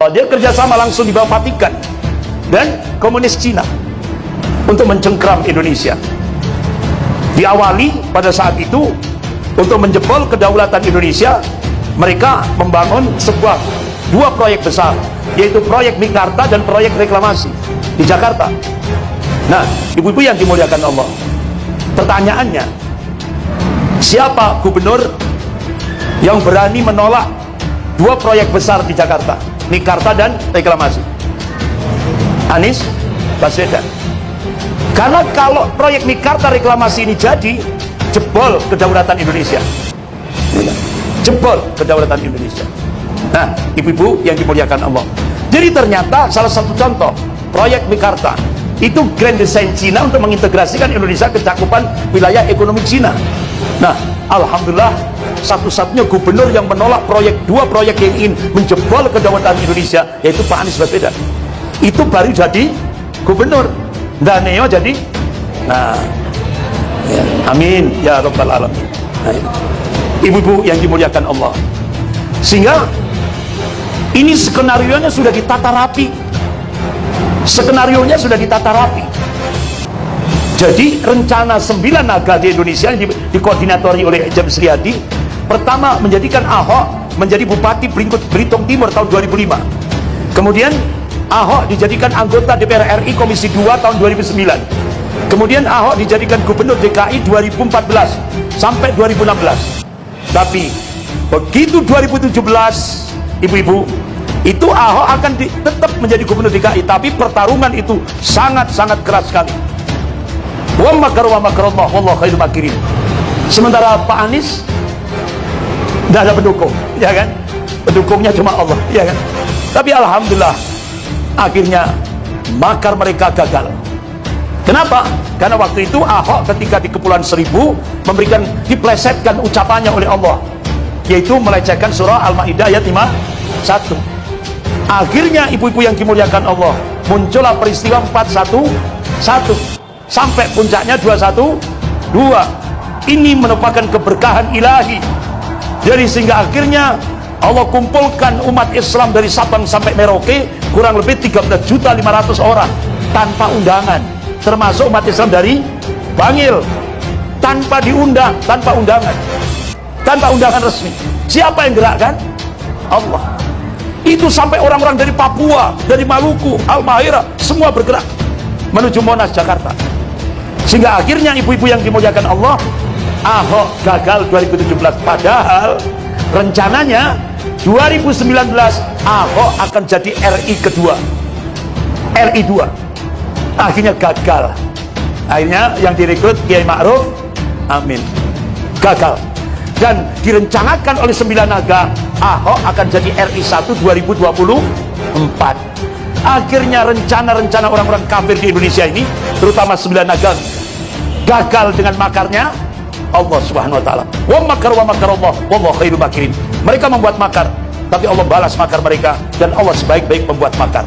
Oh, dia kerjasama langsung di bawah Vatikan dan komunis Cina untuk mencengkram Indonesia. Diawali pada saat itu untuk menjebol kedaulatan Indonesia, mereka membangun dua proyek besar, yaitu proyek Mekarta dan proyek reklamasi di Jakarta. Nah, ibu-ibu yang dimuliakan Allah, pertanyaannya, siapa gubernur yang berani menolak dua proyek besar di Jakarta, Mekarta dan reklamasi? Anies Baswedan. Karena kalau proyek Mekarta reklamasi ini jadi, jebol kedaulatan Indonesia, jebol kedaulatan Indonesia. Nah, ibu-ibu yang dimuliakan Allah, jadi ternyata salah satu contoh proyek Mekarta itu grand design Cina untuk mengintegrasikan Indonesia ke cakupan wilayah ekonomi Cina. Nah, alhamdulillah satu-satunya gubernur yang menolak dua proyek yang ingin menjebol kedaulatan Indonesia, yaitu Pak Anies Baswedan. Itu baru jadi gubernur, dan Neo jadi. Nah, ya, amin ya rabbal alamin. Nah, ibu-ibu yang dimuliakan Allah, sehingga ini skenarionya sudah ditata rapi, skenarionya sudah ditata rapi. Jadi rencana 9 naga di Indonesia yang dikoordinatori oleh James Riyadi, pertama menjadikan Ahok menjadi Bupati Belitung Timur tahun 2005. Kemudian Ahok dijadikan anggota DPR RI Komisi 2 tahun 2009. Kemudian Ahok dijadikan Gubernur DKI 2014 sampai 2016. Tapi begitu 2017, ibu-ibu, itu Ahok akan tetap menjadi Gubernur DKI, tapi pertarungan itu sangat-sangat keras sekali. Wa makar Allah wallahu khairul makirin. Sementara Pak Anies tidak ada pendukung, ya kan? Pendukungnya cuma Allah, ya kan? Tapi alhamdulillah akhirnya makar mereka gagal. Kenapa? Karena waktu itu Ahok ketika di Kepulauan Seribu diplesetkan ucapannya oleh Allah, yaitu melecehkan surah Al-Maidah ayat 51. Akhirnya ibu-ibu yang dimuliakan Allah, muncullah peristiwa 411 sampai puncaknya 212. Ini merupakan keberkahan ilahi. Jadi sehingga akhirnya Allah kumpulkan umat Islam dari Sabang sampai Merauke, kurang lebih 13.500.000 orang tanpa undangan, termasuk umat Islam dari Bangil, tanpa diundang, tanpa undangan resmi. Siapa yang gerakkan? Allah. Itu sampai orang-orang dari Papua, dari Maluku, Halmahera, semua bergerak menuju Monas, Jakarta. Sehingga akhirnya ibu-ibu yang dimuliakan Allah, Ahok gagal 2017. Padahal rencananya 2019 Ahok akan jadi RI kedua, RI 2. Akhirnya gagal. Akhirnya yang direkrut Kiai Ma'ruf Amin, gagal. Dan direncanakan oleh 9 naga, Ahok akan jadi RI 1 2024. Akhirnya rencana-rencana orang-orang kafir di Indonesia ini, terutama 9 naga, gagal dengan makarnya Allah Subhanahu wa taala. Wa makar Allah wallahu khairul makirin. Mereka membuat makar, tapi Allah balas makar mereka, dan Allah sebaik-baik pembuat makar.